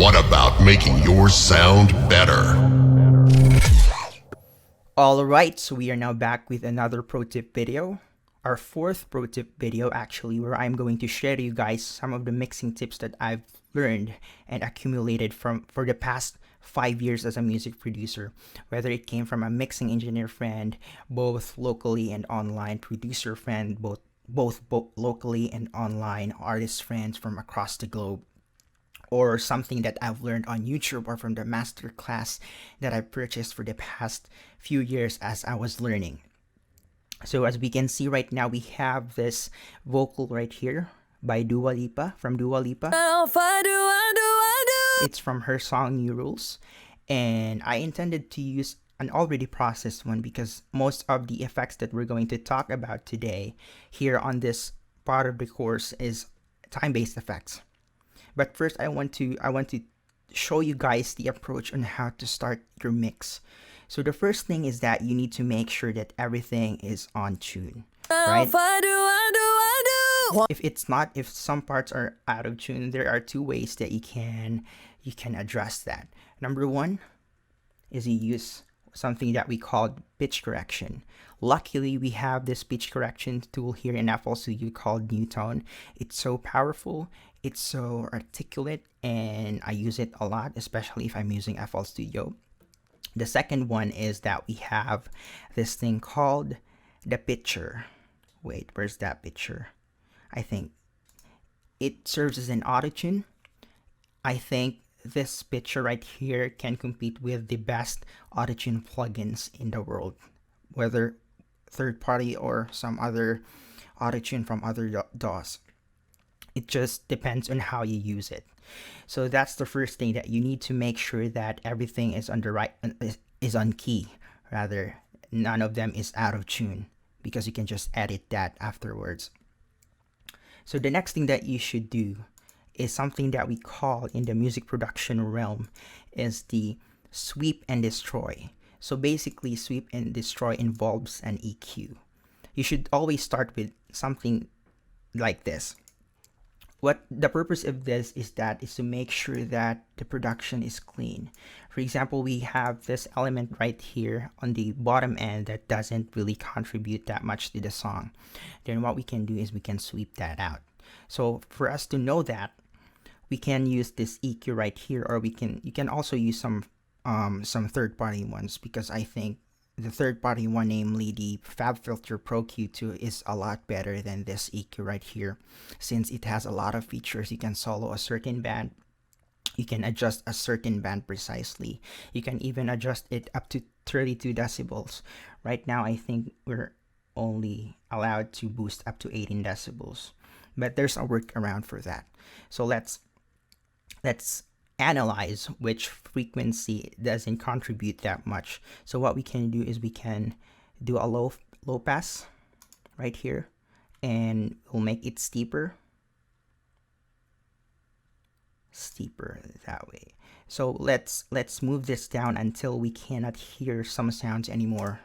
What about making your sound better? Alright, so we are now back with another pro tip video. Our fourth pro tip video actually, where I'm going to share to you guys some of the mixing tips that I've learned and accumulated for the past 5 years as a music producer. Whether it came from a mixing engineer friend, both locally and online producer friend, both locally and online artist friends from across the globe, or something that I've learned on YouTube or from the masterclass that I purchased for the past few years as I was learning. So as we can see right now, we have this vocal right here by Dua Lipa, from Dua Lipa. It's from her song New Rules, and I intended to use an already processed one because most of the effects that we're going to talk about today here on this part of the course is time-based effects. But first, I want to show you guys the approach on how to start your mix. So the first thing is that you need to make sure that everything is on tune, right? If it's not, if some parts are out of tune, there are two ways that you can address that. Number one is you use something that we call pitch correction. Luckily, we have this pitch correction tool here in FL Studio called Newtone. It's so powerful, it's so articulate, and I use it a lot, especially if I'm using FL Studio. The second one is that we have this thing called the pitcher. Wait, where's that pitcher? I think it serves as an auto-tune. I think this pitcher right here can compete with the best auto-tune plugins in the world, whether third party or some other auto-tune from other DAWs. It just depends on how you use it. So that's the first thing, that you need to make sure that everything is is on key. Rather, none of them is out of tune, because you can just edit that afterwards. So the next thing that you should do is something that we call in the music production realm is the sweep and destroy. So basically, sweep and destroy involves an EQ. You should always start with something like this. What the purpose of this is to make sure that the production is clean. For example, we have this element right here on the bottom end that doesn't really contribute that much to the song. Then what we can do is we can sweep that out. So for us to know that, we can use this EQ right here, or you can also use some third-party ones, because I think the third-party one, namely the FabFilter Pro Q2, is a lot better than this EQ right here, since it has a lot of features. You can solo a certain band, you can adjust a certain band precisely, you can even adjust it up to 32 decibels. Right now, I think we're only allowed to boost up to 18 decibels, but there's a workaround for that. So let's analyze which frequency doesn't contribute that much. So what we can do is we can do a low pass right here, and we'll make it steeper that way. So let's move this down until we cannot hear some sounds anymore.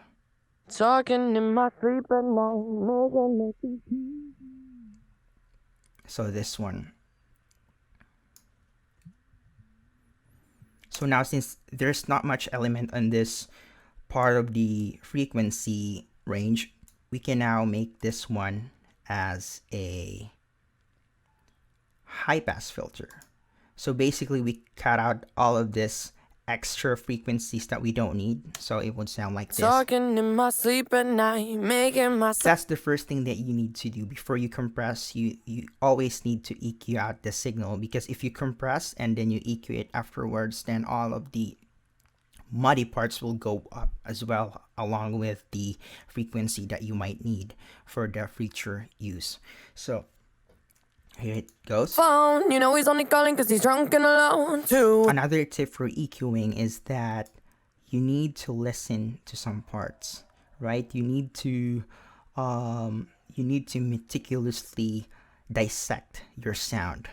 Talking in my sleep at night. So this one. So now, since there's not much element on this part of the frequency range, we can now make this one as a high pass filter. So basically, we cut out all of this extra frequencies that we don't need, so it would sound like this. Talking in my sleep at night, making my... That's the first thing that you need to do before you compress. You always need to EQ out the signal, because if you compress and then you EQ it afterwards, then all of the muddy parts will go up as well, along with the frequency that you might need for the future use. So here it goes. Phone, you know he's only calling because he's drunk and alone too. Another tip for EQing is that you need to listen to some parts, right? You need to meticulously dissect your sound.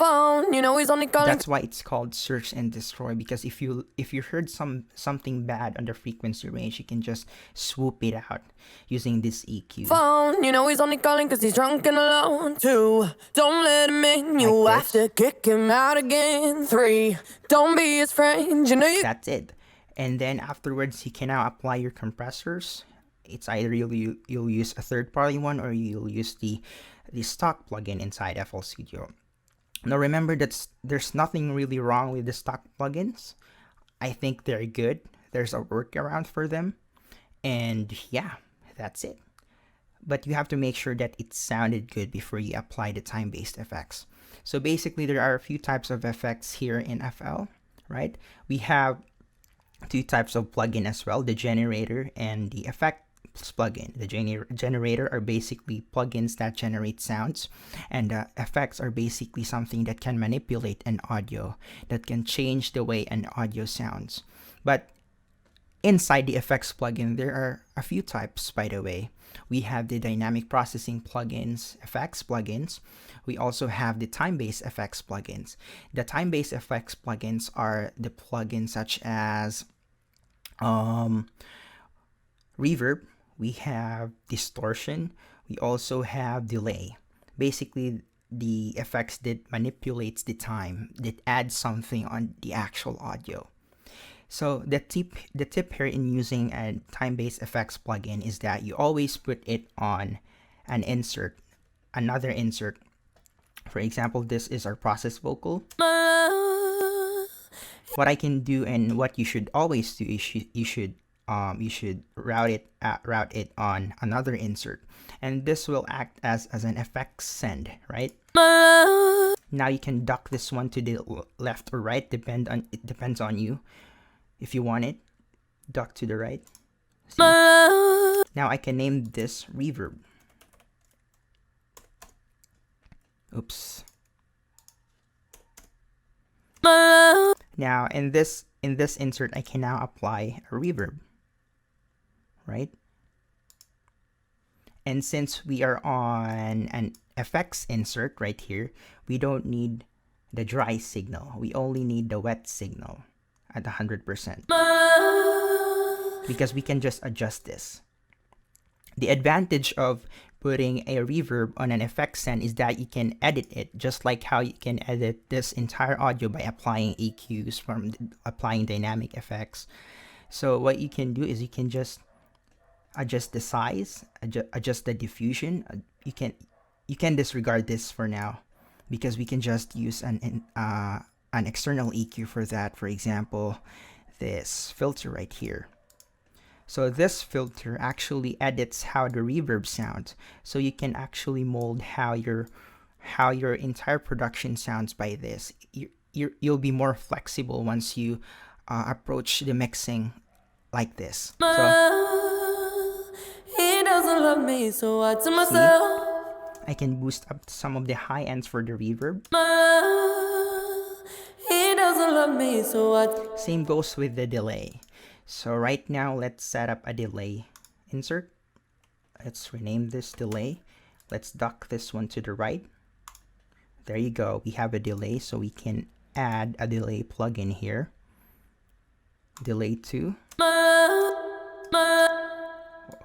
phone, you know he's only calling. That's why it's called search and destroy, because if you heard something bad on the frequency range, you can just swoop it out using this EQ. Phone, you know he's only calling cause he's drunk and alone. 2, don't let him in, you Like have to kick him out again. 3, don't be his friend, you know you. That's it. And then afterwards, you can now apply your compressors. It's either you'll use a third-party one, or you'll use the stock plugin inside FL Studio. Now remember that there's nothing really wrong with the stock plugins. I think they're good. There's a workaround for them. And yeah, that's it. But you have to make sure that it sounded good before you apply the time-based effects. So basically, there are a few types of effects here in FL, right? We have 2 types of plugin as well, the generator and the effects plugin. The generator are basically plugins that generate sounds, and the effects are basically something that can manipulate an audio, that can change the way an audio sounds. But inside the effects plugin, there are a few types, by the way. We have the dynamic processing plugins, effects plugins. We also have the time-based effects plugins. The time-based effects plugins are the plugins such as reverb, we have distortion, we also have delay. Basically, the effects that manipulates the time, that adds something on the actual audio. So the tip here in using a time-based effects plugin is that you always put it on an insert, another insert. For example, this is our process vocal. What I can do, and what you should always do, is you should route it on another insert, and this will act as an effects send, right? Now you can duck this one to the left or right, it depends on you. If you want it, duck to the right. See? Now I can name this reverb. Oops. Now in this insert, I can now apply a reverb, right? And since we are on an effects insert right here, we don't need the dry signal. We only need the wet signal at 100%, because we can just adjust this. The advantage of putting a reverb on an effects send is that you can edit it, just like how you can edit this entire audio by applying EQs, from applying dynamic effects. So what you can do is you can just adjust the size, adjust the diffusion. You can disregard this for now, because we can just use an external EQ for that. For example, this filter right here. So this filter actually edits how the reverb sounds. So you can actually mold how your entire production sounds by this. You'll be more flexible once you approach the mixing like this. So He doesn't love me, so I to myself. I can boost up some of the high ends for the reverb. He doesn't love me, so I. Same goes with the delay. So right now, let's set up a delay insert. Let's rename this delay. Let's duck this one to the right. There you go. We have a delay, so we can add a delay plugin here. Delay 2.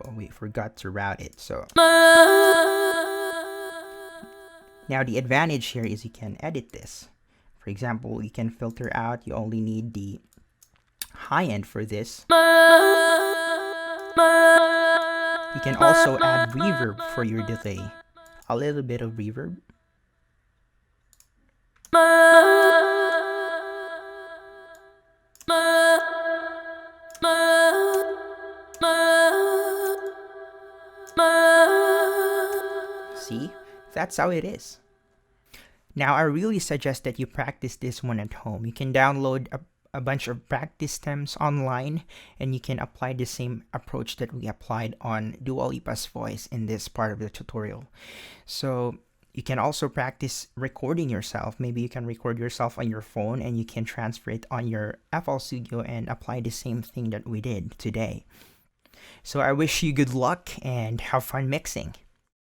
Oh, we forgot to route it. So now the advantage here is you can edit this. For example, you can filter out. You only need the high end for this. You can also add reverb for your delay. A little bit of reverb. See? That's how it is. Now, I really suggest that you practice this one at home. You can download a bunch of practice stems online, and you can apply the same approach that we applied on Dua Lipa's voice in this part of the tutorial. So you can also practice recording yourself. Maybe you can record yourself on your phone, and you can transfer it on your FL Studio and apply the same thing that we did today. So I wish you good luck and have fun mixing.